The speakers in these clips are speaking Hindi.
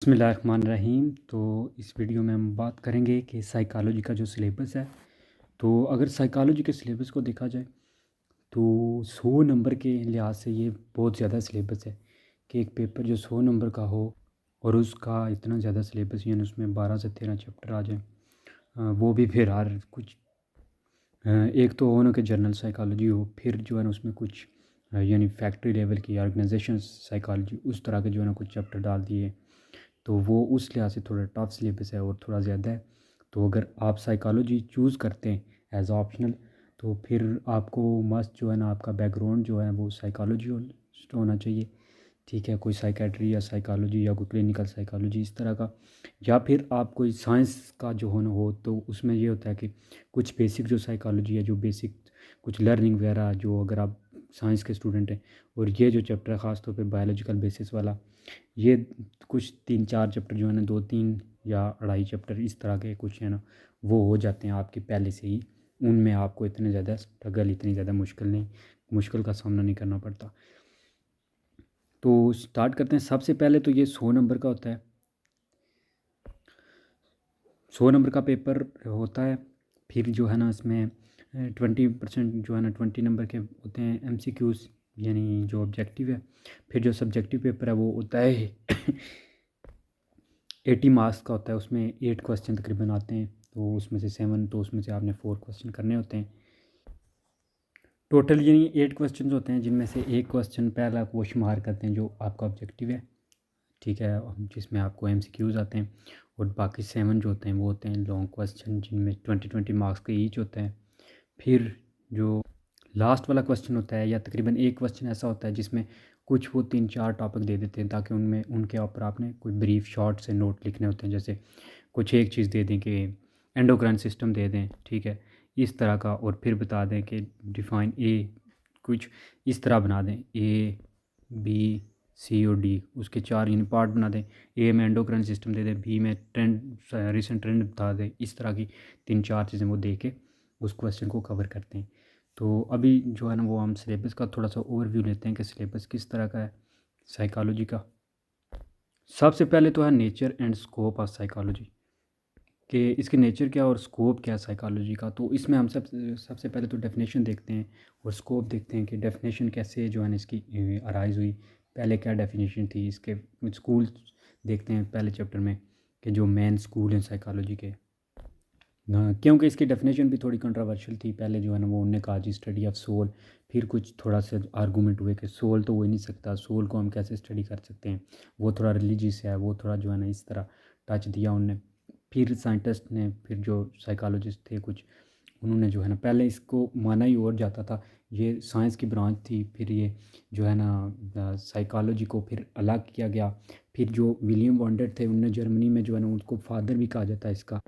बिस्मिल्लाहिर्रहमानिर्रहीम। तो इस वीडियो में हम बात करेंगे कि साइकोलॉजी का जो सिलेबस है। तो अगर साइकोलॉजी के सिलेबस को देखा जाए तो 100 नंबर के लिहाज से ये बहुत ज़्यादा सिलेबस है कि एक पेपर जो 100 नंबर का हो और उसका इतना ज़्यादा सिलेबस यानी उसमें 12 से 13 चैप्टर आ जाएँ। वो भी फिर हर कुछ एक तो होना कि जनरल साइकोलॉजी हो, फिर जो है ना उसमें कुछ यानी फैक्ट्री लेवल की ऑर्गेनाइजेशन साइकोलॉजी उस तरह के जो है ना कुछ चैप्टर डाल दिए। तो वो उस लिहाज से थोड़ा टफ सिलेबस है और थोड़ा ज़्यादा है। तो अगर आप साइकोलॉजी चूज़ करते हैं एज ऑप्शनल तो फिर आपको मस्ट जो है ना आपका बैकग्राउंड जो है वो साइकोलॉजी होना चाहिए। ठीक है, कोई साइकेट्री या साइकोलॉजी या कोई क्लिनिकल साइकोलॉजी इस तरह का, या फिर आप कोई साइंस का जो होना हो तो उसमें ये होता है कि कुछ बेसिक जो साइकोलॉजी है, जो बेसिक कुछ लर्निंग वगैरह, जो अगर आप साइंस के स्टूडेंट हैं और ये जो चैप्टर है ख़ास तौर पे बायोलॉजिकल बेसिस वाला, ये कुछ 3-4 चैप्टर जो है ना 2-3 या 2.5 चैप्टर इस तरह के कुछ है ना वो हो जाते हैं आपके पहले से ही। उनमें आपको इतने ज़्यादा स्ट्रगल, इतनी ज़्यादा मुश्किल का सामना नहीं करना पड़ता। तो स्टार्ट करते हैं। सबसे पहले तो ये 100 नंबर का होता है। 100 नंबर का पेपर होता है। फिर जो है ना इसमें 20% जो है ना 20 नंबर के होते हैं एमसीक्यूज़, यानी जो ऑब्जेक्टिव है। फिर जो सब्जेक्टिव पेपर है वो होता है 80 मार्क्स का होता है। उसमें 8 क्वेश्चन तकरीबन आते हैं, तो उसमें से 7, तो उसमें से आपने 4 क्वेश्चन करने होते हैं टोटल, यानी 8 क्वेश्चन होते हैं जिनमें से एक क्वेश्चन पहला वो शुमार करते हैं जो आपका ऑब्जेक्टिव है। ठीक है, जिसमें आपको एमसीक्यूज़ आते हैं, और बाकी 7 जो होते हैं वो होते हैं लॉन्ग क्वेश्चन जिनमें 20-20 मार्क्स के ईच होते हैं। फिर जो लास्ट वाला क्वेश्चन होता है, या तकरीबन एक क्वेश्चन ऐसा होता है जिसमें कुछ वो 3-4 टॉपिक दे देते हैं ताकि उनमें उनके ऊपर आपने कोई ब्रीफ शॉर्ट से नोट लिखने होते हैं। जैसे कुछ एक चीज़ दे दें कि एंडोक्राइन सिस्टम दे दें, ठीक है, इस तरह का, और फिर बता दें कि डिफ़ाइन ए, कुछ इस तरह बना दें ए बी सी और डी, उसके 4 इन पार्ट बना दें। ए में एंडोक्राइन सिस्टम दे दें, बी में ट्रेंड, रिसेंट ट्रेंड बता दें। इस तरह की 3-4 चीज़ें वो दे के उस क्वेश्चन को कवर करते हैं। तो अभी जो है ना वो हम सिलेबस का थोड़ा सा ओवरव्यू लेते हैं कि सिलेबस किस तरह का है साइकोलॉजी का। सबसे पहले तो है nature and scope of psychology, कि इसके नेचर क्या और स्कोप क्या है साइकोलॉजी का। तो इसमें हम सबसे पहले तो डेफिनेशन देखते हैं और स्कोप देखते हैं कि डेफिनेशन कैसे जो है ना इसकी अराइज हुई, पहले क्या डेफिनेशन थी इसके। स्कूल देखते हैं पहले चैप्टर में कि जो मेन स्कूल हैं साइकोलॉजी के। क्योंकि इसकी डेफिनेशन भी थोड़ी कंट्रोवर्शियल थी। पहले जो है ना वो उन्होंने कहा जी स्टडी ऑफ सोल, फिर कुछ थोड़ा सा आर्गूमेंट हुए कि सोल तो हो ही नहीं सकता, सोल को हम कैसे स्टडी कर सकते हैं, वो थोड़ा रिलीजियस है, वो थोड़ा जो है ना इस तरह टच दिया उनने। फिर साइंटिस्ट ने, फिर जो साइकोलॉजिस्ट थे कुछ, उन्होंने जो है ना पहले इसको माना ही और जाता था, ये साइंस की ब्रांच थी। फिर ये जो है ना साइकोलॉजी को फिर अलग किया गया। फिर जो विलियम वॉन्डेट थे उनने जर्मनी में जो है ना उनको फादर भी कहा जाता है इसका,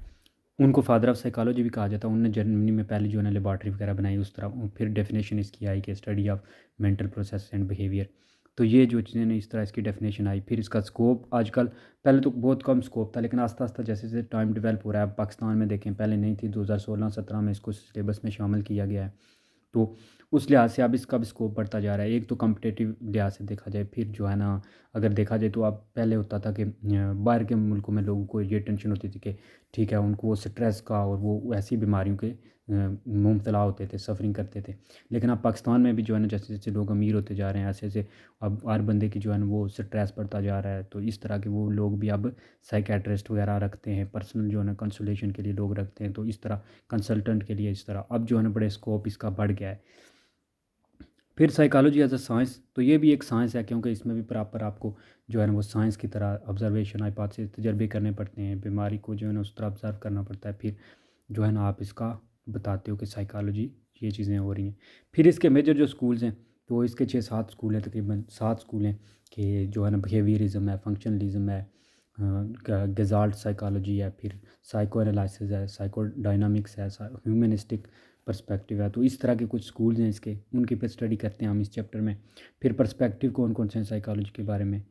उनको फादर ऑफ साइकोलॉजी भी कहा जाता है। उन्होंने जर्मनी में पहले जो है ना लेबॉर्ट्री वगैरह बनाई उस तरह। फिर डेफिनेशन इसकी आई कि study of mental process and behaviour. तो ये जो चीज़ें ना इस तरह इसकी डेफिनेशन आई। फिर इसका स्कोप आजकल, पहले तो बहुत कम स्कोप था लेकिन आस्ता आस्ता जैसे जैसे टाइम डेवलप हो रहा है। अब पाकिस्तान में देखें, पहले नहीं थी, 2016-17 में इसको सिलेबस में शामिल किया गया है। तो उस लिहाज से अब इसका भी स्कोप बढ़ता जा रहा है। एक तो कम्पिटेटिव लिहाज से देखा जाए, फिर जो है ना अगर देखा जाए तो अब पहले होता था कि बाहर के मुल्कों में लोगों को ये टेंशन होती थी कि ठीक है उनको वो स्ट्रेस का और वो ऐसी बीमारियों के मुब्तला होते थे, सफ़रिंग करते थे। लेकिन अब पाकिस्तान में भी जो है ना जैसे जैसे लोग अमीर होते जा रहे हैं, ऐसे ऐसे अब हर बंदे की जो है ना वो स्ट्रेस बढ़ता जा रहा है। तो इस तरह के वो लोग भी अब साइकेट्रिस्ट वगैरह रखते हैं, पर्सनल जो है ना कंसल्टेशन के लिए लोग रखते हैं। तो इस तरह कंसल्टेंट के लिए इस तरह अब जो है ना बड़े स्कोप इसका बढ़ गया है। फिर साइकोलॉजी एज अ साइंस, तो ये भी एक साइंस है क्योंकि इसमें भी प्रॉपर आपको जो है ना वो साइंस की तरह ऑब्जर्वेशन हाइपोथेसिस तजर्बे करने पड़ते हैं, बीमारी को जो है ना उस तरह ऑब्जर्व करना पड़ता है। फिर जो है ना आप इसका बताते हो कि साइकोलॉजी ये चीज़ें हो रही हैं। फिर इसके मेजर जो स्कूल्स हैं, तो इसके 6-7 स्कूल हैं, तकरीबन 7 स्कूल हैं कि जो है ना बिहेवियरिज्म है, फंक्शनलिज्म है, गेजाल्ट साइकोलॉजी है, फिर साइको एनालिसिस है, साइको डायनामिक्स है, ह्यूमनिस्टिक पर्सपेक्टिव है। तो इस तरह के कुछ स्कूल्स हैं इसके, उनकी फिर स्टडी करते हैं हम इस चैप्टर में। फिर पर्सपेक्टिव कौन कौन से हैं साइकोलॉजी के बारे में,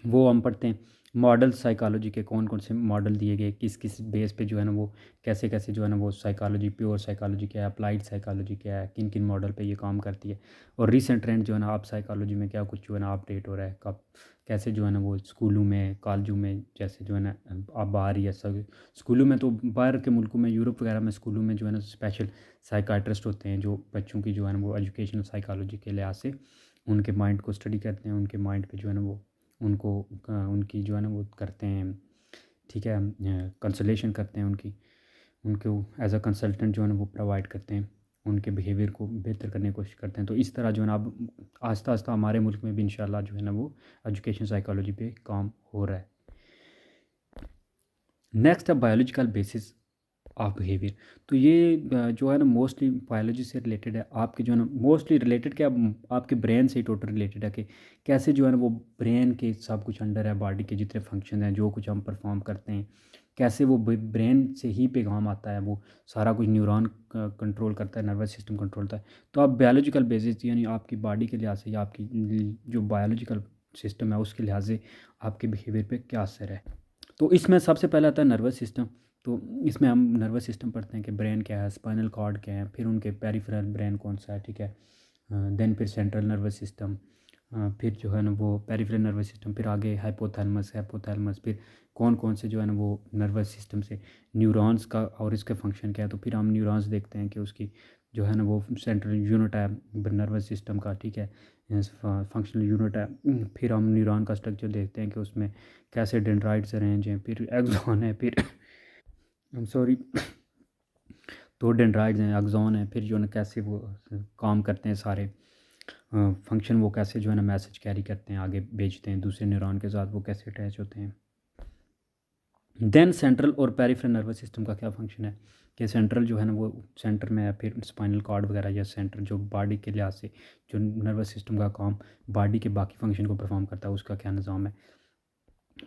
वो हम पढ़ते हैं। मॉडल साइकोलॉजी के कौन कौन से मॉडल दिए गए, किस किस बेस पे जो है ना वो कैसे कैसे जो है ना वो साइकोलॉजी, प्योर साइकोलॉजी क्या है, अप्लाइड साइकोलॉजी क्या है, किन किन मॉडल पे ये काम करती है, और रीसेंट ट्रेंड जो है ना आप साइकोलॉजी में क्या कुछ जो है ना अपडेट हो रहा है, कब कैसे जो है ना वो स्कूलों में कॉलेजों में जैसे जो है ना अब बाहर ही ऐसा स्कूलों में तो बाहर के मुल्कों में यूरोप वगैरह में स्कूलों में जो है ना स्पेशल साइकाट्रिस्ट होते हैं जो बच्चों की जो है ना वो एजुकेशनल साइकोलॉजी के लिहाज से उनके माइंड को स्टडी करते हैं, उनके माइंड पे जो है ना वो उनको उनकी जो है ना वो करते हैं, ठीक है, कंसल्टेशन करते हैं उनकी, उनको एज अ कंसल्टेंट जो है ना वो प्रोवाइड करते हैं, उनके बिहेवियर को बेहतर करने की कोशिश करते हैं। तो इस तरह जो है ना अब आस्ता आस्ता हमारे मुल्क में भी इंशाल्लाह जो है ना वो एजुकेशन साइकोलॉजी पे काम हो रहा है। नेक्स्ट है बायोलॉजिकल बेसिस ऑफ बिहेवियर। तो ये जो है ना मोस्टली बायोलॉजी से रिलेटेड है, आपके जो है ना मोस्टली रिलेटेड क्या आपके ब्रेन से ही टोटल रिलेटेड है कि कैसे जो है ना वो ब्रेन के सब कुछ अंडर है, बॉडी के जितने फंक्शन हैं जो कुछ हम परफॉर्म करते हैं कैसे वो ब्रेन से ही पैगाम आता है, वो सारा कुछ न्यूरॉन कंट्रोल करता है, नर्वस सिस्टम कंट्रोल करता है। तो आप बायोलॉजिकल बेसिस यानी आपकी बॉडी के लिहाज से या आपकी जो बायोलॉजिकल सिस्टम है उसके लिहाज से आपके बिहेवियर पे क्या असर है। तो इसमें सबसे पहले आता है नर्वस सिस्टम। तो इसमें हम नर्वस सिस्टम पढ़ते हैं कि ब्रेन क्या है, स्पाइनल कॉर्ड क्या है, फिर उनके पेरिफेरल ब्रेन कौन सा है, ठीक है, देन फिर सेंट्रल नर्वस सिस्टम, फिर जो है ना वो पेरिफेरल नर्वस सिस्टम, फिर आगे हाइपोथैलेमस, फिर कौन कौन से जो है ना वो नर्वस सिस्टम से न्यूरॉन्स का और इसके फंक्शन क्या है। तो फिर हम न्यूरॉन्स देखते हैं कि उसकी जो है ना वो सेंट्रल यूनिट है नर्वस सिस्टम का, ठीक है, फंक्शनल यूनिट है। फिर हम न्यूरॉन का स्ट्रक्चर देखते हैं कि उसमें कैसे डेंड्राइट्स अरेंज हैं, फिर एक्सॉन है, फिर सॉरी तो डेंड्राइट्स हैं, एक्सॉन है, फिर जो है ना कैसे वो काम करते हैं सारे फंक्शन, वो कैसे जो है ना मैसेज कैरी करते हैं आगे भेजते हैं दूसरे न्यूरॉन के साथ, वो कैसे अटैच होते हैं। देन सेंट्रल और पेरिफेरल नर्वस सिस्टम का क्या फंक्शन है कि सेंट्रल जो है ना वो सेंटर में है, फिर स्पाइनल कॉर्ड वगैरह या सेंटर जो बॉडी के लिहाज से जो नर्वस सिस्टम का काम बॉडी के बाकी फंक्शन को परफॉर्म करता है उसका क्या निज़ाम है।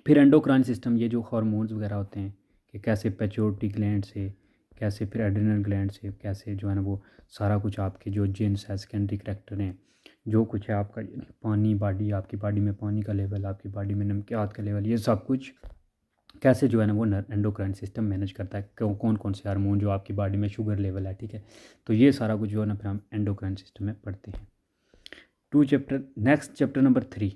फिर एंडोक्राइन सिस्टम, ये जो हार्मोन्स वगैरह होते हैं कि कैसे पेट्यूटरी ग्लैंड से, कैसे फिर एड्रिनल ग्लैंड से, कैसे जो है ना वो सारा कुछ आपके जो जीन्स है, सेकेंडरी करैक्टर हैं, जो कुछ है आपका पानी बॉडी, आपकी बॉडी में पानी का लेवल, आपकी बॉडी में नमकियात का लेवल, ये सब कुछ कैसे जो है ना वो एंडोक्राइन सिस्टम मैनेज करता है, कौन कौन से हार्मोन जो आपकी बॉडी में शुगर लेवल है, ठीक है। तो ये सारा कुछ जो है ना फिर हम एंडोक्राइन सिस्टम में पढ़ते हैं। Next chapter number 3,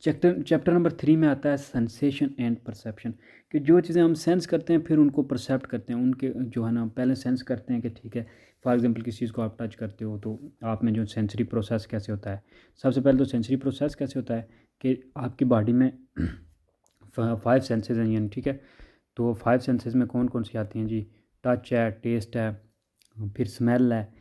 chapter number 3 में आता है सेंसेशन एंड परसेप्शन, कि जो चीज़ें हम सेंस करते हैं फिर उनको परसेप्ट करते हैं, उनके जो है ना पहले सेंस करते हैं कि ठीक है, फॉर एग्जांपल किसी चीज़ को आप टच करते हो तो आप में जो सेंसरी प्रोसेस कैसे होता है। सबसे पहले तो सेंसरी प्रोसेस कैसे होता है कि आपकी बॉडी में 5 सेंसेस हैं यानी, ठीक है। तो 5 सेंसेस में कौन कौन सी आती हैं जी, टच है, टेस्ट है, फिर स्मेल है,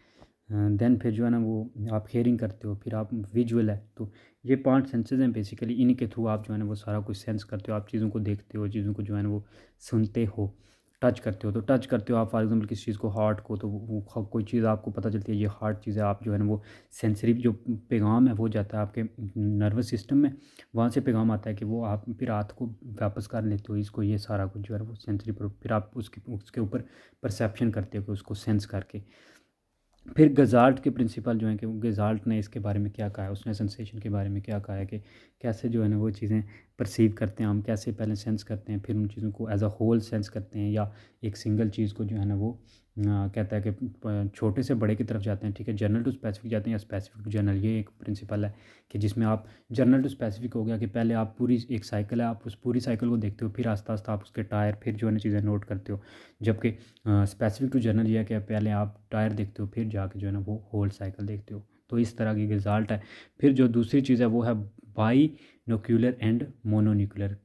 देन फिर जो है ना वो आप हेयरिंग करते हो, फिर आप विजुअल है। तो ये 5 सेंसेस हैं बेसिकली, इन्हीं के थ्रू आप जो है ना वो सारा कुछ सेंस करते हो, आप चीज़ों को देखते हो, चीज़ों को जो है ना वो सुनते हो, टच करते हो। तो टच करते हो आप फॉर एग्जांपल किसी चीज़ को, हार्ट को, तो वो कोई चीज़ आपको पता चलती है ये हार्ट चीज़ है, आप जो है ना वो सेंसरी जो पैगाम है वो जाता है आपके नर्वस सिस्टम में, वहाँ से पैगाम आता है कि वो आप फिर हाथ को वापस कर लेते हो इसको, ये सारा कुछ जो है वो सेंसरी, फिर आप उसके ऊपर परसेप्शन करते हो कि उसको सेंस करके। फिर गजाल्ट के प्रिंसिपल जो हैं कि गजाल्ट ने इसके बारे में क्या कहा है, उसने सेंसेशन के बारे में क्या कहा है कि कैसे जो है ना वो चीज़ें परसीव करते हैं हम, कैसे पहले सेंस करते हैं फिर उन चीज़ों को एज अ होल सेंस करते हैं, या एक सिंगल चीज़ को जो है ना वो कहता है कि छोटे से बड़े की तरफ जाते हैं, ठीक है, जनरल टू स्पेसिफिक जाते हैं या स्पेसिफिक टू जनरल। ये एक प्रिंसिपल है कि जिसमें आप जनरल टू स्पेसिफिक हो गया कि पहले आप पूरी एक साइकिल है, आप उस पूरी साइकिल को देखते हो, फिर आस्ता आस्ता आप उसके टायर, फिर जो है ना चीज़ें नोट करते हो। जबकि स्पेसिफिक टू जनरल ये है कि पहले आप टायर देखते हो फिर जाके जो है ना वो होल साइकिल देखते हो। तो इस तरह की रिजल्ट है। फिर जो दूसरी चीज़ है वो है बाई नोक्यूलर एंड मोनोन्यूक्लियर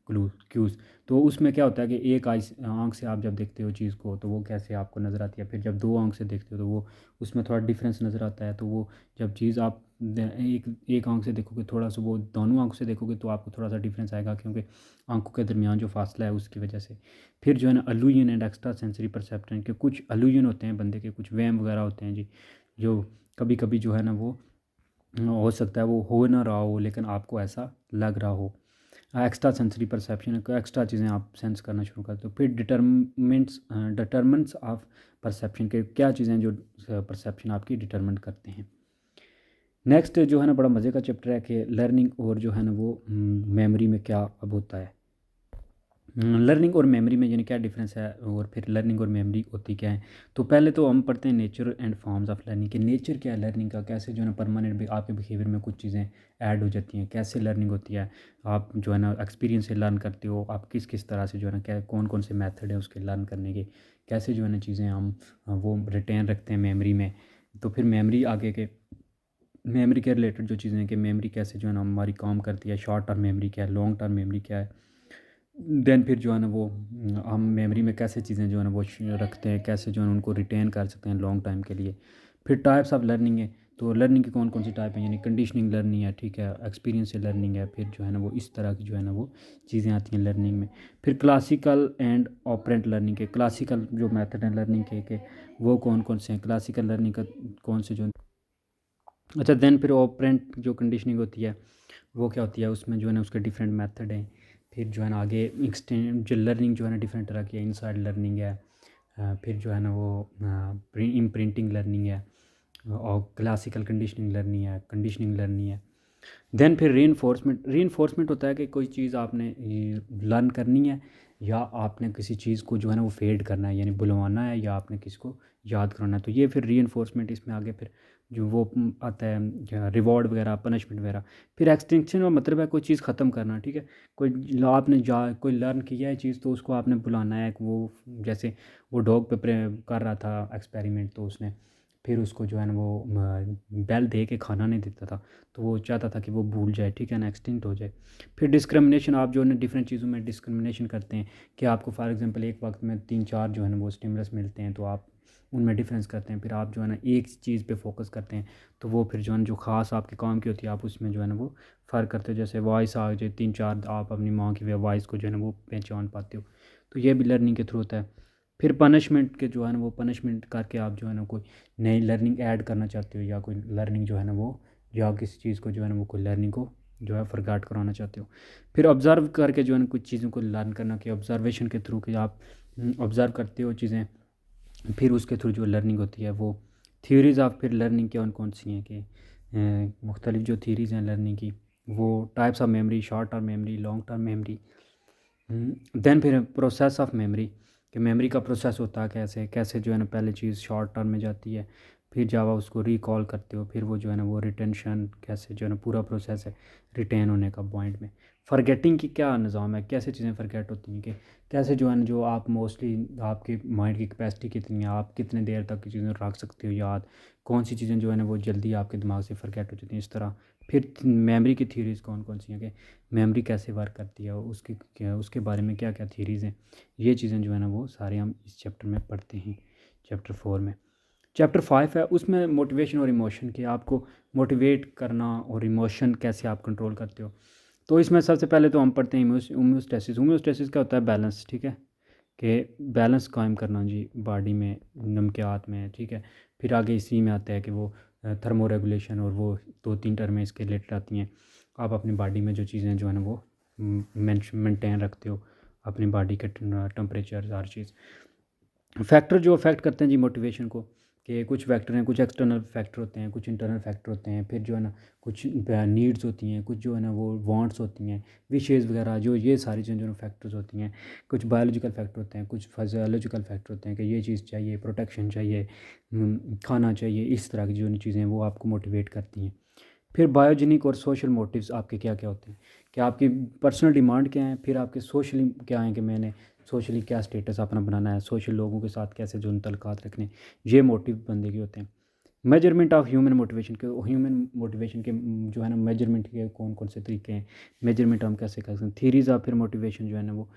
क्यूज़। तो उसमें क्या होता है कि एक आँख से आप जब देखते हो चीज़ को तो वो कैसे आपको नज़र आती है, फिर जब दो आँख से देखते हो तो वो उसमें थोड़ा डिफरेंस नज़र आता है। तो वो जब चीज़ आप एक आँख से देखोगे, थोड़ा सा वो दोनों आँख से देखोगे तो आपको थोड़ा सा डिफरेंस आएगा, क्योंकि आंखों के दरमियान जो फासला है उसकी वजह से। फिर जो है ना अलूजन एंड एक्स्ट्रा सेंसरी परसेप्शन, के कुछ अलूजन होते हैं बंदे के, कुछ वहम वगैरह होते हैं जी, जो कभी कभी जो है ना वो हो सकता है वो हो ना रहा हो लेकिन आपको ऐसा लग रहा हो। एक्स्ट्रा सेंसरी परसेप्शन को एक्स्ट्रा चीज़ें आप सेंस करना शुरू करते हो। फिर डिटर्मेंट्स ऑफ परसेप्शन के क्या चीज़ें जो परसेप्शन आपकी डिटर्मिन करते हैं। नेक्स्ट जो है ना बड़ा मज़े का चैप्टर है कि लर्निंग और जो है ना वो मेमोरी में क्या अब होता है। लर्निंग और मेमोरी में यानी क्या डिफरेंस है और फिर लर्निंग और मेमोरी होती क्या है। तो पहले तो हम पढ़ते हैं nature and forms of learning कि नेचर क्या है लर्निंग का, कैसे जो है ना परमानेंट आपके बिहेवियर में कुछ चीज़ें ऐड हो जाती हैं, कैसे लर्निंग होती है। आप जो है ना एक्सपीरियंस से लर्न करते हो, आप किस किस तरह से जो है ना क्या कौन कौन से मेथड है उसके लर्न करने के, कैसे जो है ना चीज़ें हम वो रिटेन रखते हैं मेमोरी में। तो फिर मेमोरी आगे के मेमोरी के रिलेटेड जो चीज़ें हैं कि मेमोरी कैसे जो है ना हमारी काम करती है, शॉर्ट टर्म मेमोरी क्या है, लॉन्ग टर्म मेमोरी क्या है। देन फिर जो है ना वो हम मेमोरी में कैसे चीज़ें जो है ना वो रखते हैं, कैसे जो है ना उनको रिटेन कर सकते हैं लॉन्ग टाइम के लिए। फिर टाइप्स ऑफ लर्निंग है, तो लर्निंग की कौन कौन सी टाइप है, यानी कंडीशनिंग लर्निंग है, ठीक है, एक्सपीरियंस से लर्निंग है, फिर जो है ना वो इस तरह की जो है ना वो चीज़ें आती हैं लर्निंग में। फिर क्लासिकल एंड ऑपरेंट लर्निंग के, क्लासिकल जो मेथड है लर्निंग के वो कौन कौन से हैं, क्लासिकल लर्निंग का कौन से जो। अच्छा, देन फिर ऑपरेंट जो कंडीशनिंग होती है वो क्या होती है, उसमें जो है ना उसके डिफरेंट मेथड हैं। फिर जो है ना आगे एक्सटेंड जो लर्निंग जो है ना डिफरेंट तरह की है, इनसाइड लर्निंग है, फिर जो है ना वो इम्प्रिंटिंग लर्निंग है, और क्लासिकल कंडीशनिंग लर्निंग है। देन फिर री होता है कि कोई चीज़ आपने लर्न करनी है या आपने किसी चीज़ को जो है ना वो फेड करना है, यानी बुलवाना है, या आपने किसी को याद कराना है। तो ये फिर री इसमें आगे फिर जो वो आता है रिवॉर्ड वगैरह, पनिशमेंट वगैरह। फिर एक्सटेंशन का मतलब है कोई चीज़ ख़त्म करना, ठीक है। आपने कोई लर्न किया है चीज़, तो उसको आपने बुलाना है। वो जैसे वो डॉग पे कर रहा था एक्सपेरिमेंट, तो उसने फिर उसको जो है ना वो बेल दे के खाना नहीं देता था, तो वो चाहता था कि वो भूल जाए, ठीक है ना, एक्सटिंक्ट हो जाए। फिर डिस्क्रिमिनेशन, आप जो है ना डिफरेंट चीज़ों में डिस्क्रिमिनेशन करते हैं कि आपको फॉर एग्जांपल एक वक्त में 3-4 जो है ना वो स्टिमुलस मिलते हैं, तो आप उनमें डिफरेंस करते हैं। फिर आप जो है ना एक चीज़ पे फोकस करते हैं, तो वो फिर जो है ना जो ख़ास आपके काम की होती है आप उसमें जो है ना वो फ़र्क करते हो। जैसे वॉइस आ जाए 3-4, आप अपनी माँ की वॉइस को जो है ना वो पहचान पाते हो। तो ये भी लर्निंग के थ्रू होता है। फिर पनिशमेंट के जो है ना वो पनिशमेंट करके आप जो है ना कोई नई लर्निंग ऐड करना चाहते हो, या कोई लर्निंग जो है ना वो, या किसी चीज़ को जो है ना वो कोई लर्निंग को जो है फॉरगॉट कराना चाहते हो। फिर ऑब्ज़र्व करके जो है ना कुछ चीज़ों को लर्न करना, कि ऑब्ज़र्वेशन के थ्रू कि आप ऑब्ज़र्व करते हो चीज़ें, फिर उसके थ्रू जो लर्निंग होती है वो। थ्योरीज़ ऑफ फिर लर्निंग कौन कौन सी हैं कि मुख्तलिफ जो थ्योरीज़ हैं लर्निंग की, वो types of memory, short term memory, long term memory. Then फिर प्रोसेस ऑफ मेमोरी, कि मेमोरी का प्रोसेस होता है कैसे कैसे जो है ना पहले चीज़ शॉर्ट टर्म में जाती है, फिर जब आप उसको रिकॉल करते हो, फिर वो जो है ना वो रिटेंशन कैसे जो है ना पूरा प्रोसेस है रिटेन होने का पॉइंट में। फॉरगेटिंग की क्या निज़ाम है, कैसे चीज़ें फॉरगेट होती हैं, कि कैसे जो है ना जो आप मोस्टली आपके माइंड की कैपेसिटी कितनी है, आप कितने देर तक की चीज़ें रख सकते हो याद, कौन सी चीज़ें जो है ना वो जल्दी आपके दिमाग से फॉरगेट हो जाती हैं, इस तरह। फिर मेमोरी की थ्योरीज़ कौन कौन सी हैं, कि मेमोरी कैसे वर्क करती है, उसकी क्या उसके बारे में क्या क्या थ्योरीज़ हैं। ये चीज़ें जो है ना वो सारे हम इस चैप्टर में पढ़ते हैं, चैप्टर 4 में। चैप्टर 5 है, उसमें मोटिवेशन और इमोशन, कि आपको मोटिवेट करना और इमोशन कैसे आप कंट्रोल करते हो। तो इसमें सबसे पहले तो हम पढ़ते हैं होम्योस्टेसिस। होम्योस्टेसिस क्या होता है, बैलेंस, ठीक है, कि बैलेंस कायम करना जी बॉडी में, नमकियात में, ठीक है। फिर आगे इसी में आता है कि वो थर्मो रेगुलेशन, और वो 2-3 टर्में इसके रिलेटेड आती हैं। आप अपनी बॉडी में जो चीज़ें जो है ना वो मेंटेन रखते हो, अपनी बॉडी के टेम्परेचर, हर चीज़। फैक्टर जो अफेक्ट करते हैं जी मोटिवेशन को, कि कुछ फैक्टर हैं, कुछ एक्सटर्नल फैक्टर होते हैं, कुछ इंटरनल फैक्टर होते हैं। फिर जो है ना कुछ नीड्स होती हैं, कुछ जो है ना वो वांट्स होती हैं, विशेज़ वगैरह, जो ये सारी चीज़ें जो फैक्टर्स होती हैं। कुछ बायोलॉजिकल फैक्टर होते हैं, कुछ फिजियोलॉजिकल फैक्टर होते हैं, कि ये चीज़ चाहिए, प्रोटेक्शन चाहिए, खाना चाहिए, इस तरह की जो चीज़ें हैं वो आपको मोटिवेट करती हैं। फिर बायोजेनिक और सोशल मोटिव्स आपके क्या क्या होते हैं, कि आपकी पर्सनल डिमांड क्या है, फिर आपके सोशली क्या है, कि मैंने सोशली क्या स्टेटस अपना बनाना है, सोशल लोगों के साथ कैसे जो तल्लुकात रखने, ये मोटिव बंदे के होते हैं। मेजरमेंट ऑफ ह्यूमन मोटिवेशन के जो है ना मेजरमेंट के कौन कौन से तरीके हैं, मेजरमेंट हम कैसे कर सकते हैं। थीरीज़ ऑफ फिर मोटिवेशन जो है ना वो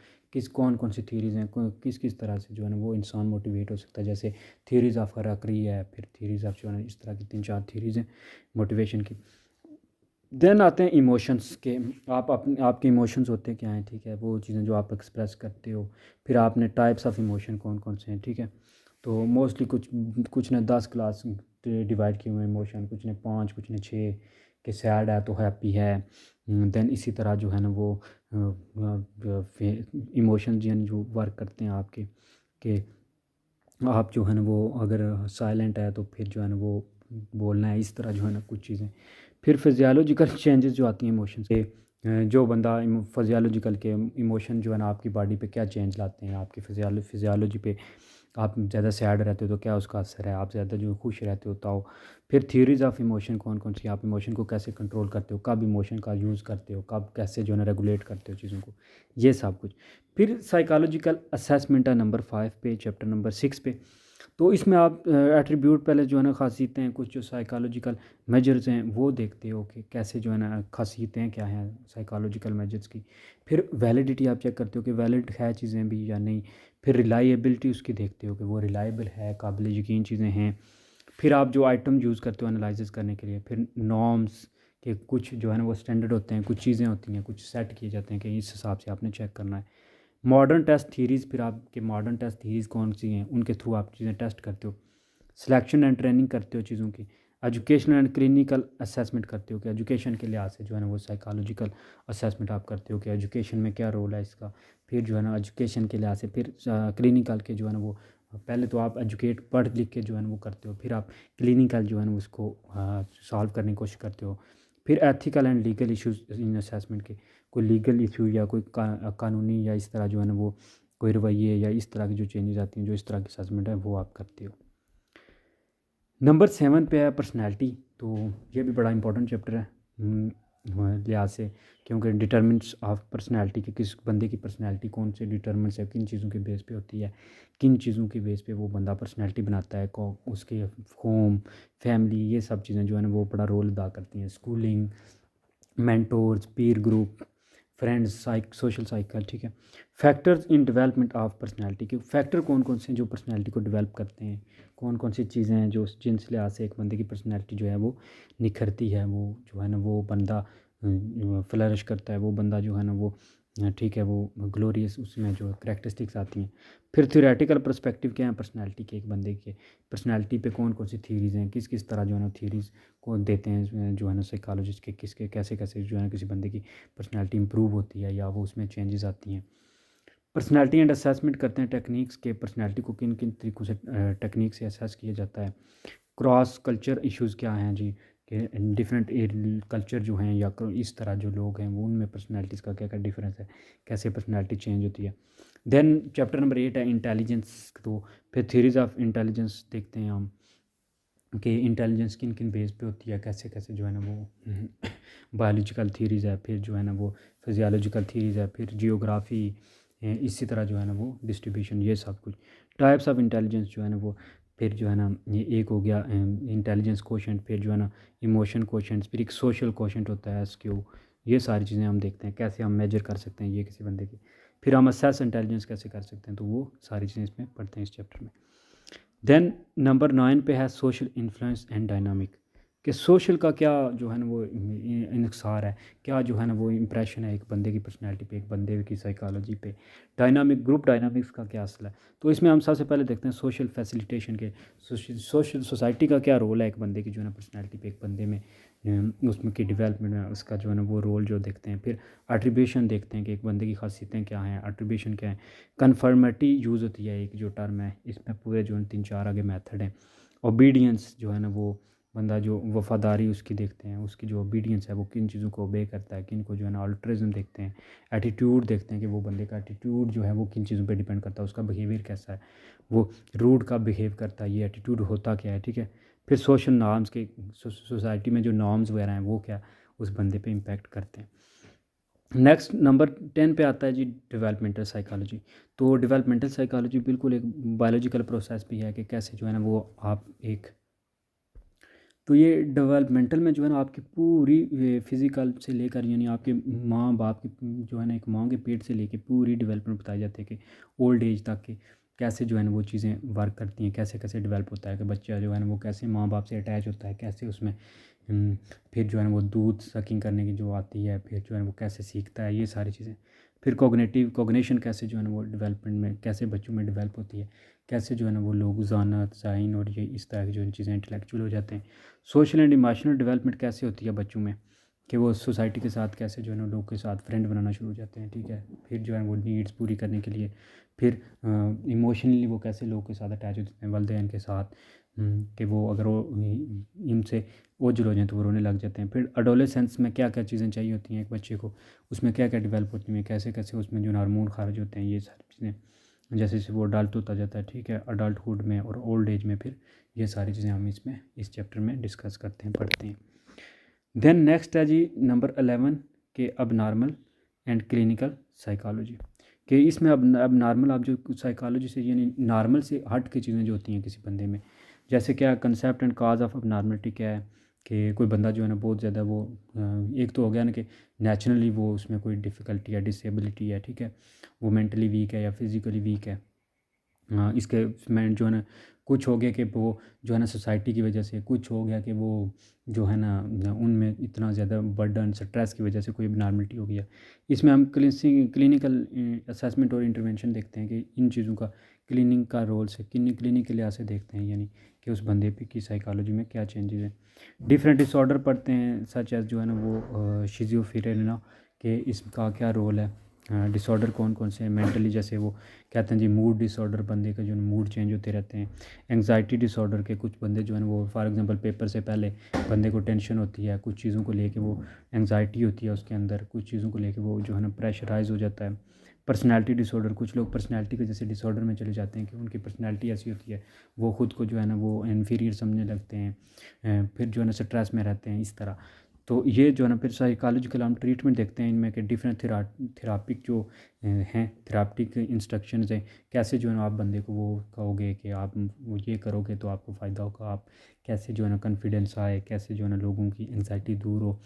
कौन कौन सी थीरीज़ हैं, किस किस तरह से जो है ना वो इंसान मोटिवेट हो सकता है। जैसे थीरीज़ ऑफ हराकरी है, फिर थीरीज़ ऑफ जो है ना इस तरह की 3-4 थीरीज़ हैं मोटिवेशन की। देन आते हैं इमोशंस के, आप अपने आपके इमोशंस होते क्या हैं, ठीक है, वो चीज़ें जो आप एक्सप्रेस करते हो। फिर आपने टाइप्स ऑफ इमोशन कौन कौन से हैं, ठीक है। तो मोस्टली कुछ कुछ ने 10 क्लास डिवाइड किए हुए हैं इमोशन, कुछ ने 5, कुछ ने 6, कि सैड है तो हैप्पी है। देन इसी तरह जो है ना वो इमोशन जो वर्क करते हैं आपके, कि आप जो है ना वो अगर साइलेंट है तो फिर जो है ना वो बोलना है, इस तरह जो है ना कुछ चीज़ें। फिर फिजियोलॉजिकल चेंजेस जो आती हैं इमोशन से, जो बंदा फिजियोलॉजिकल के इमोशन जो है ना आपकी बॉडी पे क्या चेंज लाते हैं, आपकी फिजियोलॉजी पे। आप ज़्यादा सैड रहते हो तो क्या उसका असर है, आप ज़्यादा जो खुश रहते हो तो। फिर थ्योरीज ऑफ इमोशन कौन कौन सी, आप इमोशन को कैसे कंट्रोल करते हो, कब इमोशन का यूज़ करते हो, कब कैसे जो है ना रेगुलेट करते हो चीज़ों को, ये सब कुछ। फिर साइकोलॉजिकल असेसमेंट है नंबर 5 पे, चैप्टर नंबर 6 पे। तो इसमें आप एट्रीब्यूट पहले जो है ना खासियतें हैं, कुछ जो साइकोलॉजिकल मेजर्स हैं वो देखते हो कि कैसे जो है ना खासियतें क्या हैं साइकोलॉजिकल मेजर्स की। फिर वैलिडिटी आप चेक करते हो कि वैलिड है चीज़ें भी या नहीं। फिर रिलायबिलिटी उसकी देखते हो कि वो रिलायबल है, काबिल यकीन चीज़ें हैं। फिर आप जो आइटम यूज़ करते हो एनालिसिस करने के लिए, फिर नॉर्म्स के कुछ जो है ना वो स्टैंडर्ड होते हैं, कुछ चीज़ें होती हैं, कुछ सेट किए जाते हैं कि इस हिसाब से आपने चेक करना है। मॉडर्न टेस्ट थीरीज़, फिर आपके मॉडर्न टेस्ट थीरीज़ कौन सी हैं, उनके थ्रू आप चीज़ें टेस्ट करते हो। सिलेक्शन एंड ट्रेनिंग करते हो चीज़ों की। एजुकेशनल एंड क्लिनिकल असेसमेंट करते हो कि एजुकेशन के लिहाज से जो है ना वो साइकोलॉजिकल असेसमेंट आप करते हो कि एजुकेशन में क्या रोल है इसका। फिर जो है ना एजुकेशन के लिहाज से, फिर क्लिनिकल के जो है ना वो पहले तो आप एजुकेट पढ़ लिख के जो है ना वो करते हो, फिर आप क्लिनिकल जो है ना उसको सॉल्व करने की कोशिश करते हो। फिर ethical and legal issues in assessment के, कोई लीगल इशू या कोई कानूनी या इस तरह जो है ना वो कोई रवैये या इस तरह की जो चेंजेस आती हैं, जो इस तरह की असेसमेंट है वो आप करते हो। नंबर 7 पे है पर्सनैलिटी। तो ये भी बड़ा इंपॉर्टेंट चैप्टर है लिहाज से, क्योंकि डिटर्मिनेंट्स ऑफ पर्सनैलिटी कि किस बंदे की पर्सनैलिटी कौन से डिटर्मिनेंट्स है, किन चीज़ों के बेस पे होती है, किन चीज़ों के बेस पे वो बंदा पर्सनैलिटी बनाता है, को उसके होम, फैमिली, ये सब चीज़ें जो है ना वो बड़ा रोल अदा करती हैं। स्कूलिंग, मेंटोर्स, पीर ग्रुप, फ्रेंड्स, सोशल साइकिल, ठीक है। Factors in development of personality के फैक्टर कौन कौन से हैं जो पर्सनैलिटी को डेवलप करते हैं, कौन कौन सी चीज़ें हैं जो जिनसे लिहाज से एक बंदे की पर्सनैलिटी जो है वो निखरती है, वो जो है ना वो बंदा फ्लरिश करता है, वो बंदा जो है ना वो ठीक है वो ग्लोरियस, उसमें जो करेक्टरिस्टिक्स आती हैं। फिर थ्योरेटिकल पर्सपेक्टिव क्या है पर्सनैलिटी के, एक बंदे के पर्सनैलिटी पे कौन कौन सी थीरीज़ हैं, किस किस तरह जो है ना थीरीज़ को देते हैं जो है ना साइकोलॉजिस्ट के, किसके कैसे कैसे जो है ना किसी बंदे की पर्सनैलिटी इंप्रूव होती है या वो उसमें चेंजेस आती हैं। पर्सनैलिटी एंड असेसमेंट करते हैं टेक्निक्स के, पर्सनैलिटी को किन किन तरीक़ों से टेक्निक से असेस किया जाता है। क्रॉस कल्चर इश्यूज़ क्या हैं जी, कि डिफरेंट कल्चर जो हैं या इस तरह जो लोग हैं वो उनमें पर्सनैलिटीज़ का क्या क्या डिफरेंस है, कैसे पर्सनैलिटी चेंज होती है। देन चैप्टर नंबर 8 है इंटेलिजेंस। तो फिर थ्योरीज ऑफ इंटेलिजेंस देखते हैं हम कि इंटेलिजेंस किन किन बेस पे होती है, कैसे कैसे जो है ना वो बायोलॉजिकल थीरीज़ है, फिर जो है ना वो फिजियोलॉजिकल थीरीज़ है, फिर जियोग्राफी, इसी तरह जो है ना वो डिस्ट्रीब्यूशन, ये सब कुछ। टाइप्स ऑफ इंटेलिजेंस जो है ना वो, फिर जो है ना ये एक हो गया इंटेलिजेंस कोशेंट, फिर जो है ना इमोशन कोशेंट, फिर एक सोशल कोशेंट होता है एसक्यू। ये सारी चीज़ें हम देखते हैं कैसे हम मेजर कर सकते हैं ये किसी बंदे की। फिर हम असेस इंटेलिजेंस कैसे कर सकते हैं, तो वो सारी चीज़ें इसमें पढ़ते हैं इस चैप्टर में। देन नंबर 9 पे है सोशल इन्फ्लुएंस एंड डायनामिक, कि सोशल का क्या जो है ना वो इन्हिसार है, क्या जो है ना वो इम्प्रेशन है एक बंदे की पर्सनैलिटी पे, एक बंदे की साइकोलॉजी पे। डायनामिक, ग्रुप डायनामिक्स का क्या असल है। तो इसमें हम सबसे पहले देखते हैं सोशल फैसिलिटेशन के, सोशल सोसाइटी का क्या रोल है एक बंदे की जो है ना पर्सनैलिटी पे, एक बंदे में उसमें की डेवलपमेंट में उसका जो है ना वो रोल जो देखते हैं। फिर एट्रीब्यूशन देखते हैं कि एक बंदे की खासियतें क्या हैं, एट्रीब्यूशन क्या है। कन्फर्मिटी यूज़ होती है एक जो टर्म है, इसमें पूरे जो 3-4 आगे मेथड हैं। ओबीडियंस जो है ना वो बंदा जो वफ़ादारी उसकी देखते हैं, उसकी जो ओबीडियंस है वो किन चीज़ों को ओबे करता है, किन को जो है ना अल्ट्रिज़म देखते हैं। एटीट्यूड देखते हैं कि वो बंदे का एटीट्यूड जो है वो किन चीज़ों पे डिपेंड करता है, उसका बिहेवियर कैसा है, वो रूड का बिहेव करता है, ये एटीट्यूड होता क्या है, ठीक है। फिर सोशल नॉर्म्स के, सोसाइटी में जो नॉर्म्स वगैरह हैं वो क्या उस बंदे पे इम्पेक्ट करते हैं। नेक्स्ट नंबर 10 पे आता है जी डेवलपमेंटल साइकोलॉजी। तो डेवलपमेंटल साइकोलॉजी बिल्कुल एक बायोलॉजिकल प्रोसेस भी है कि कैसे जो है ना वो आप एक, तो ये डेवलपमेंटल में जो है ना आपकी पूरी फिज़िकल से लेकर, यानी आपके माँ बाप की जो है ना एक माँ के पेट से लेके पूरी डेवलपमेंट बताई जाती है कि ओल्ड एज तक के कैसे जो है ना वो चीज़ें वर्क करती हैं, कैसे कैसे डेवलप होता है कि बच्चा जो है ना वो कैसे माँ बाप से अटैच होता है, कैसे उसमें फिर जो है ना वो दूध सकिंग करने की जो आती है, फिर जो है ना वो कैसे सीखता है, ये सारी चीज़ें। फिर कॉग्निशन कैसे जो है ना वो डेवलपमेंट में कैसे बच्चों में डेवलप होती है, कैसे जो है ना वो लोग ज़ानत साइन और ये इस तरह की जो चीज़ें इंटेलेक्चुअल हो जाते हैं। सोशल एंड इमोशनल डेवलपमेंट कैसे होती है बच्चों में, कि वो सोसाइटी के साथ कैसे जो है ना लोगों के साथ फ्रेंड बनाना शुरू हो जाते हैं, ठीक है। फिर जो है वो नीड्स पूरी करने के लिए, फिर इमोशनली वो कैसे लोगों के साथ अटैच हो जाते हैं वालिदैन के साथ, कि वो अगर वो इनसे ओझल हो जाएँ तो वो रोने लग जाते हैं। फिर एडोलेसेंस में क्या क्या चीज़ें चाहिए होती हैं एक बच्चे को, उसमें क्या क्या डेवलप होती हैं, कैसे कैसे उसमें जो हार्मोन खारिज होते हैं, ये सारी चीज़ें जैसे जैसे वो अडल्ट होता जाता है, ठीक है। अडल्टहुड में और ओल्ड एज में फिर ये सारी चीज़ें हम इसमें इस चैप्टर में डिस्कस करते हैं, पढ़ते हैं। देन नेक्स्ट है जी नंबर 11 के अब नॉर्मल एंड क्लिनिकल साइकोलॉजी, कि इसमें अब नॉर्मल आप जो साइकोलॉजी से यानी नॉर्मल से हट के चीज़ें जो होती हैं किसी बंदे में, जैसे क्या कंसेप्ट एंड काज ऑफ अब नॉर्मलिटी क्या है, कि कोई बंदा जो है ना बहुत ज़्यादा वो एक तो हो गया ना कि नेचुरली वो उसमें कोई डिफ़िकल्टी या डिसेबिलिटी है, ठीक है। वो मेंटली वीक है या फिज़िकली वीक है। इसके में जो है ना कुछ हो गया कि वो जो है ना सोसाइटी की वजह से, कुछ हो गया कि वो जो है ना उनमें इतना ज़्यादा बर्डन स्ट्रेस की वजह से कोई एबनॉर्मलिटी हो गया। इसमें हम क्लिनिकल असेसमेंट और इंटरवेंशन देखते हैं कि इन चीज़ों का क्लिनिक का रोल से क्लिनिक के लिहाज से देखते हैं, यानी कि उस बंदे पे की साइकोलॉजी में क्या चेंजेस हैं। डिफरेंट डिसऑर्डर पढ़ते हैं सच एज जो है ना वो शिज़ोफ्रेनिया, कि इसका क्या रोल है। डिसऑर्डर कौन कौन से हैं मेंटली, जैसे वो कहते हैं जी मूड डिसऑर्डर, बंदे का जो मूड चेंज होते रहते हैं। एंग्जाइटी डिसऑर्डर के कुछ बंदे जो है ना वो फॉर एग्जांपल पेपर से पहले बंदे को टेंशन होती है, कुछ चीज़ों को लेके वो एंग्जाइटी होती है उसके अंदर, कुछ चीज़ों को लेके वो जो है ना प्रेशराइज हो जाता है। पर्सनैलिटी डिसऑर्डर, कुछ लोग पर्सनैलिटी के जैसे डिसऑर्डर में चले जाते हैं कि उनकी पर्सनैलिटी ऐसी होती है, वो खुद को जो है ना वो इन्फीरियर समझने लगते हैं, फिर जो है ना स्ट्रेस में रहते हैं इस तरह। तो ये जो है ना फिर साइकोलॉजिकल हम ट्रीटमेंट देखते हैं इनमें कि डिफरेंट थेरापिक जो हैं, थेरापिटिक इंस्ट्रक्शंस हैं, कैसे जो है ना आप बंदे को वो कहोगे कि आप वो ये करोगे तो आपको फ़ायदा होगा, आप कैसे जो है ना कॉन्फिडेंस आए, कैसे जो है ना लोगों की एंग्जाइटी दूर हो,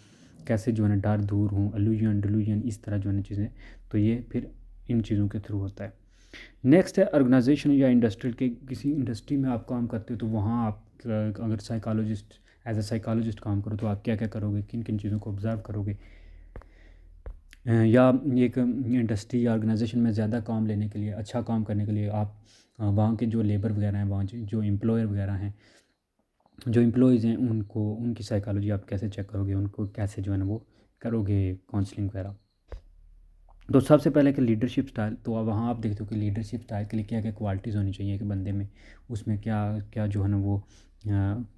कैसे जो है ना डर दूर हो, इल्यूजन डिल्यूजन इस तरह जो है ना चीज़ें, तो ये फिर इन चीज़ों के थ्रू होता है। नेक्स्ट है ऑर्गेनाइजेशन या इंडस्ट्रियल, के किसी इंडस्ट्री में आप काम करते हो तो वहाँ आप अगर साइकोलॉजिस्ट एज ए साइकोलॉजिस्ट काम करो तो आप क्या क्या करोगे, किन किन चीज़ों को ऑब्ज़र्व करोगे। या एक इंडस्ट्री या ऑर्गेनाइजेशन में ज़्यादा काम लेने के लिए, अच्छा काम करने के लिए आप वहाँ के जो लेबर वगैरह हैं, वहाँ जो एम्प्लॉयर वगैरह हैं, जो एम्प्लॉयज़ हैं, उनको उनकी साइकोलॉजी आप कैसे चेक करोगे, उनको कैसे जो है ना वो करोगे काउंसलिंग वगैरह। तो सबसे पहले कि लीडरशिप स्टाइल, तो अब वहाँ आप देखते हो कि लीडरशिप स्टाइल के लिए क्या क्या क्वालिटीज़ होनी चाहिए कि बंदे में, उसमें क्या क्या जो है ना वो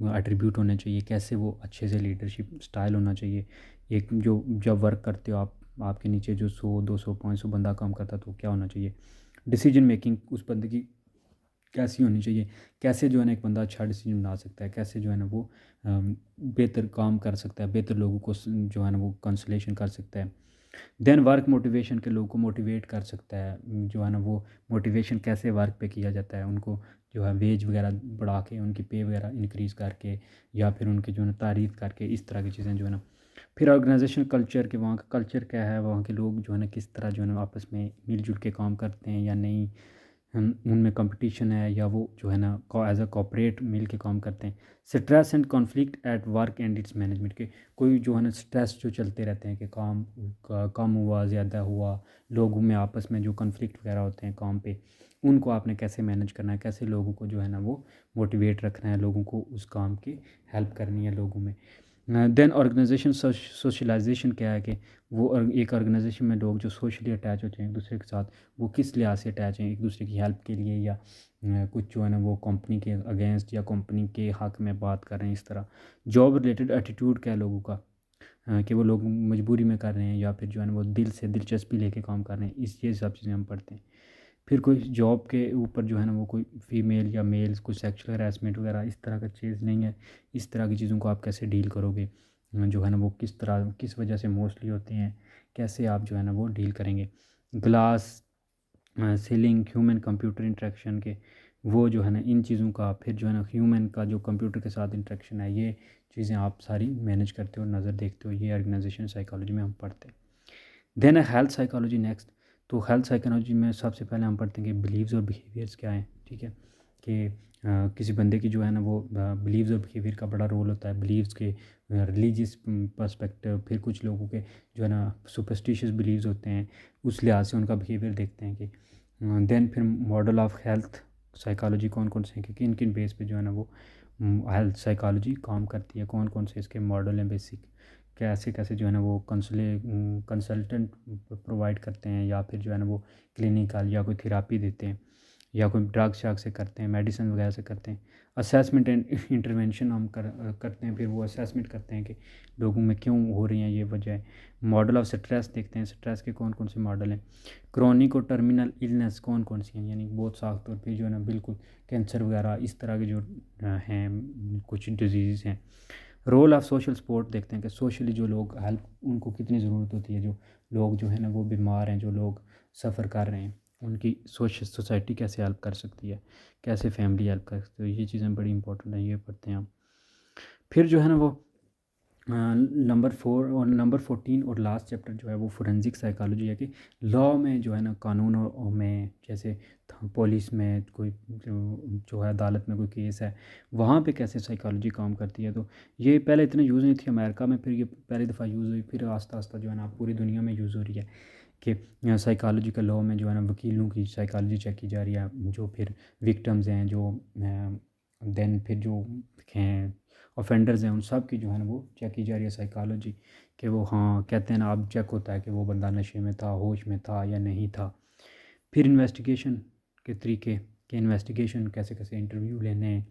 एट्रीब्यूट होने चाहिए, कैसे वो अच्छे से लीडरशिप स्टाइल होना चाहिए। एक जो जब वर्क करते हो आप, आपके नीचे जो 100 200 500 बंदा काम करता है तो क्या होना चाहिए। डिसीजन मेकिंग उस बंदे की कैसी होनी चाहिए, कैसे जो है ना एक बंदा अच्छा डिसीजन बना सकता है, कैसे जो है ना वो बेहतर काम कर सकता है, बेहतर लोगों को जो है ना वो कंसलेशन कर सकता है। देन वर्क मोटिवेशन, के लोगों को मोटिवेट कर सकता है, जो है ना वो मोटिवेशन कैसे वर्क पे किया जाता है, उनको जो है वेज वगैरह बढ़ा के, उनकी पे वगैरह इंक्रीज़ करके, या फिर उनकी जो है ना तारीफ़ करके, इस तरह की चीज़ें जो है ना। फिर ऑर्गेनाइजेशन कल्चर, के वहाँ का कल्चर क्या है, वहाँ के लोग जो है ना किस तरह जो है ना आपस में मिलजुल के काम करते हैं या नहीं, उनमें कंपटीशन है या वो जो है ना एज अ कॉपरेट मिल के काम करते हैं। Stress and conflict at work and it's management, के कोई जो है ना स्ट्रेस जो चलते रहते हैं कि काम कम हुआ ज़्यादा हुआ, लोगों में आपस में जो कॉन्फ्लिक्ट वगैरह होते हैं काम पे, उनको आपने कैसे मैनेज करना है, कैसे लोगों को जो है ना वो मोटिवेट रखना है, लोगों को उस काम की हेल्प करनी है लोगों में। देन ऑर्गेनाइजेशन सोशलाइजेशन क्या है, कि वो एक ऑर्गेनाइजेशन में लोग जो सोशली अटैच होते हैं एक दूसरे के साथ, वो किस लिहाज से अटैच हैं, एक दूसरे की हेल्प के लिए, या कुछ जो है ना वो कंपनी के अगेंस्ट या कंपनी के हक में बात कर रहे हैं इस तरह। जॉब रिलेटेड एटीट्यूड क्या है लोगों का, कि वो लोग मजबूरी में कर रहे हैं या फिर जो है ना वो दिल से दिलचस्पी लेके काम कर रहे हैं, इस ये सब चीज़ें हम पढ़ते हैं। फिर कोई जॉब के ऊपर जो है ना वो कोई फीमेल या मेल कोई सेक्सुअल हरासमेंट वगैरह इस तरह का चीज़ नहीं है, इस तरह की चीज़ों को आप कैसे डील करोगे, जो है ना वो किस तरह किस वजह से मोस्टली होती हैं, कैसे आप जो है ना वो डील करेंगे। Glass ceiling human computer interaction, के वो जो है ना इन चीज़ों का, फिर जो है ना ह्यूमन का जो कंप्यूटर के साथ इंटरेक्शन है, ये चीज़ें आप सारी मैनेज करते हो, नज़र देखते हो, ये ऑर्गेनाइजेशन साइकोलॉजी में हम पढ़ते हैं। देन है हेल्थ साइकोलॉजी नेक्स्ट। तो हेल्थ साइकोलॉजी में सबसे पहले हम पढ़ते हैं कि बिलीव्स और बिहेवियर्स क्या हैं, ठीक है। कि किसी बंदे की जो है ना वो बिलीव्स और बिहेवियर का बड़ा रोल होता है, बिलीव्स के रिलीजियस पर्सपेक्टिव, फिर कुछ लोगों के जो है ना सुपरस्टिशियस बिलीव्स होते हैं, उस लिहाज से उनका बिहेवियर देखते हैं कि। देन फिर मॉडल ऑफ हेल्थ साइकोलॉजी कौन कौन से हैं, कि किन किन बेस पे जो है ना वो हेल्थ साइकोलॉजी काम करती है, कौन कौन से इसके मॉडल हैं बेसिक, कैसे कैसे जो है ना वो कंसल्टेंट प्रोवाइड करते हैं, या फिर जो है ना वो क्लिनिकल या कोई थेरापी देते हैं, या कोई ड्रग शग से करते हैं, मेडिसिन वगैरह से करते हैं। असेसमेंट एंड इंटरवेंशन हम करते हैं, फिर वो असेसमेंट करते हैं कि लोगों में क्यों हो रही हैं ये वजह है। मॉडल ऑफ स्ट्रेस देखते हैं, स्ट्रेस के कौन कौन से मॉडल हैं। क्रॉनिक और टर्मिनल इलनेस कौन कौन सी हैं, यानी बहुत साफ तौर पे जो है ना बिल्कुल कैंसर वगैरह इस तरह के जो हैं कुछ डिजीज़ हैं। रोल ऑफ सोशल सपोर्ट देखते हैं कि सोशली जो लोग हेल्प उनको कितनी ज़रूरत होती है, जो लोग जो है ना वो बीमार हैं, जो लोग सफ़र कर रहे हैं, उनकी सोसाइटी कैसे हेल्प कर सकती है, कैसे फैमिली हेल्प कर सकती है, ये चीज़ें बड़ी इंपॉर्टेंट है, ये पढ़ते हैं हम। फिर जो है ना वो नंबर 4 और नंबर 14 और लास्ट चैप्टर जो है वो फोरेंसिक साइकोलॉजी है कि लॉ में जो है ना कानूनों में, जैसे पुलिस में कोई जो है अदालत में कोई केस है, वहाँ पे कैसे साइकोलॉजी काम करती है। तो ये पहले इतने यूज़ नहीं थी अमेरिका में, फिर ये पहली दफ़ा यूज़ हुई, फिर आस्ता आस्ता जो है ना पूरी दुनिया में यूज़ हो रही है कि साइकोलॉजी का लॉ में जो है ना वकीलों की साइकोलॉजी चेक की जा रही है, जो फिर विक्टिम्स हैं, जो देन फिर जो हैं ऑफेंडर्स हैं, उन सब की जो है ना वो चेक की जा रही है साइकोलॉजी, कि वो हाँ कहते हैं ना, अब चेक होता है कि वो बंदा नशे में था, होश में था या नहीं था। फिर इन्वेस्टिगेशन के तरीके, कि इन्वेस्टिगेशन कैसे कैसे इंटरव्यू लेने हैं,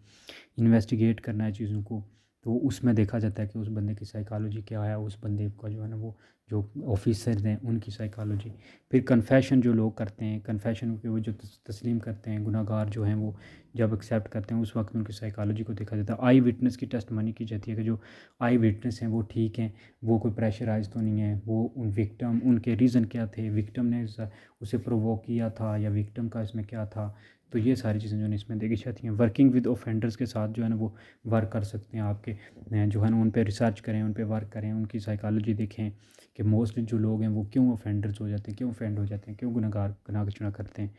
इन्वेस्टिगेट करना है चीज़ों को, तो उसमें देखा जाता है कि उस बंदे की साइकोलॉजी क्या है, उस बंदे का जो है ना वो जो ऑफिसर हैं उनकी साइकोलॉजी। फिर कन्फेशन जो लोग करते हैं, कन्फेशन के वो जो तस्लीम करते हैं, गुनाहगार जो हैं वो जब एक्सेप्ट करते हैं उस वक्त उनकी साइकोलॉजी को देखा जाता है। आई विटनेस की टेस्टमनी की जाती है कि जो आई विटनेस हैं वो ठीक हैं, वो कोई प्रेशराइज तो नहीं है, वो उन विक्टिम उनके रीज़न क्या थे, विक्टिम ने उसे प्रोवोक किया था या विक्टिम का इसमें क्या था। तो ये सारी चीज़ें जो है इसमें देखी जाती हैं। वर्किंग विद ऑफेंडर्स के साथ जो है ना वो वर्क कर सकते हैं आपके, जो है ना उन पे रिसर्च करें, उन पे वर्क करें, उनकी साइकोलॉजी देखें कि मोस्टली जो लोग हैं वो क्यों ऑफेंडर्स हो जाते हैं, क्यों ऑफेंड हो जाते हैं, क्यों गुनाह चुना करते हैं।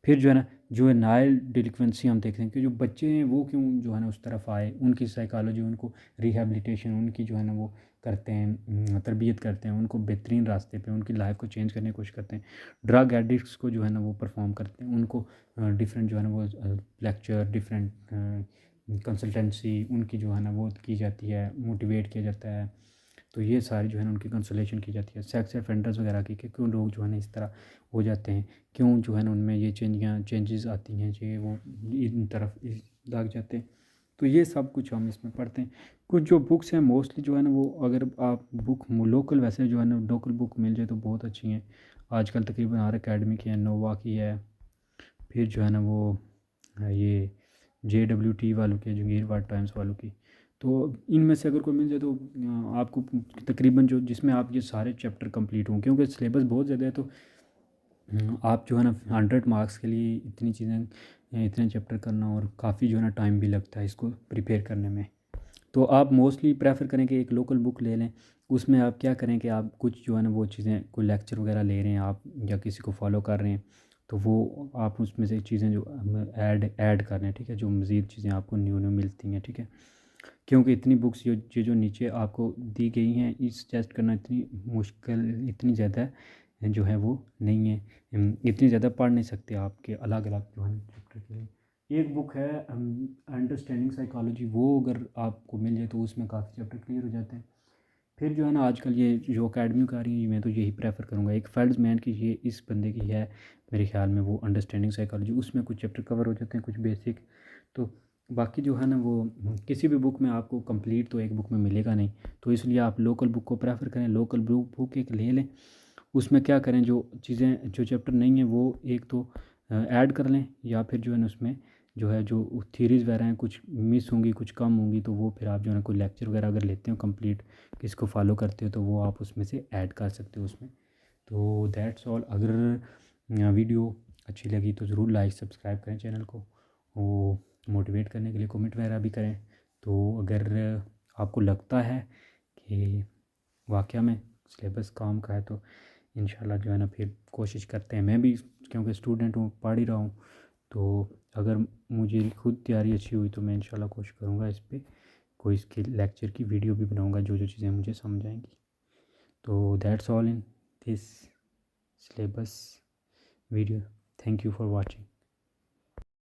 फिर जो है ना जो है नाइल डिलिक्वेंसी हम देखते हैं कि जो बच्चे हैं वो क्यों जो है ना उस तरफ आए, उनकी साइकोलॉजी, उनको रिहेबिलिटेशन उनकी जो है ना वो करते हैं, तरबियत करते हैं, उनको बेहतरीन रास्ते पे उनकी लाइफ को चेंज करने की कोशिश करते हैं। ड्रग एडिक्ट्स को जो है ना वो परफॉर्म करते हैं, उनको डिफरेंट जो है ना वो लेक्चर, डिफरेंट कंसल्टेंसी उनकी जो है ना वो की जाती है, मोटिवेट किया जाता है। तो ये सारी जो है ना उनकी कंसलेशन की जाती है। सेक्स ऑफेंडर्स वगैरह की कि क्यों लोग जो है ना इस तरह हो जाते हैं, क्यों जो है ना उनमें ये चेंजेस आती हैं, जो वो इन तरफ लग जाते हैं। तो ये सब कुछ हम इसमें पढ़ते हैं। कुछ जो बुक्स हैं मोस्टली जो है ना वो, अगर आप बुक लोकल वैसे जो है ना लोकल बुक मिल जाए तो बहुत अच्छी हैं। आजकल तकरीबन हर अकेडमी की है, नोवा की है, फिर जो है ना वो ये JWT वालों की, जंगीर वार्ड टाइम्स वालों की। तो इनमें से अगर कोई मिल जाए तो आपको तकरीबन जो जिसमें आप ये सारे चैप्टर कंप्लीट हों, क्योंकि सिलेबस बहुत ज़्यादा है, तो आप जो है ना 100 मार्क्स के लिए इतनी चीज़ें, इतने चैप्टर करना, और काफ़ी जो है ना टाइम भी लगता है इसको प्रिपेयर करने में। तो आप मोस्टली प्रेफर करें कि एक लोकल बुक ले लें। उसमें आप क्या करें कि आप कुछ जो है ना वो चीज़ें, कोई लेक्चर वगैरह ले रहे हैं आप या किसी को फॉलो कर रहे हैं, तो वो आप उसमें से चीज़ें जो ऐड कर रहे हैं, ठीक है, जो मज़ीद चीज़ें आपको न्यू न्यू मिलती हैं, ठीक है। क्योंकि इतनी बुक्स जो नीचे आपको दी गई हैं, इस टेस्ट करना इतनी मुश्किल, इतनी ज़्यादा जो है वो नहीं है। इतनी ज़्यादा पढ़ नहीं सकते आपके अलग अलग जो है चैप्टर के लिए। एक बुक है अंडरस्टैंडिंग साइकोलॉजी, वो अगर आपको मिल जाए तो उसमें काफ़ी चैप्टर क्लियर हो जाते हैं। फिर जो है ना आजकल ये जो अकेडमी आ रही है, मैं तो यही प्रेफर करूँगा। एक फेल्ड्समैन की, ये इस बंदे की है मेरे ख्याल में, वो अंडरस्टैंडिंग साइकोलॉजी, उसमें कुछ चैप्टर कवर हो जाते हैं, कुछ बेसिक। तो बाकी जो है ना वो किसी भी बुक में आपको कंप्लीट तो एक बुक में मिलेगा नहीं, तो इसलिए आप लोकल बुक को प्रेफर करें। लोकल बुक एक ले लें, उसमें क्या करें, जो चीज़ें जो चैप्टर नहीं है वो एक तो ऐड कर लें, या फिर जो है ना उसमें जो है जो थीरीज़ वगैरह हैं कुछ मिस होंगी, कुछ कम होंगी, तो वो फिर आप जो है ना कोई लेक्चर वगैरह अगर लेते हो कंप्लीट, किसको फॉलो करते हो, तो वो आप उसमें से ऐड कर सकते हो उसमें। तो दैट्स ऑल। अगर वीडियो अच्छी लगी तो ज़रूर लाइक सब्सक्राइब करें चैनल को, वो मोटिवेट करने के लिए कमेंट वगैरह भी करें। तो अगर आपको लगता है कि वाकया में सिलेबस काम का है, तो इंशाल्लाह जो है ना फिर कोशिश करते हैं। मैं भी क्योंकि स्टूडेंट हूँ, पढ़ ही रहा हूँ, तो अगर मुझे खुद तैयारी अच्छी हुई तो मैं इंशाल्लाह कोशिश करूँगा इस पे कोई इसके लेक्चर की वीडियो भी बनाऊँगा, जो जो चीज़ें मुझे समझ आएंगी। तो that's all in this syllabus video. Thank you for watching.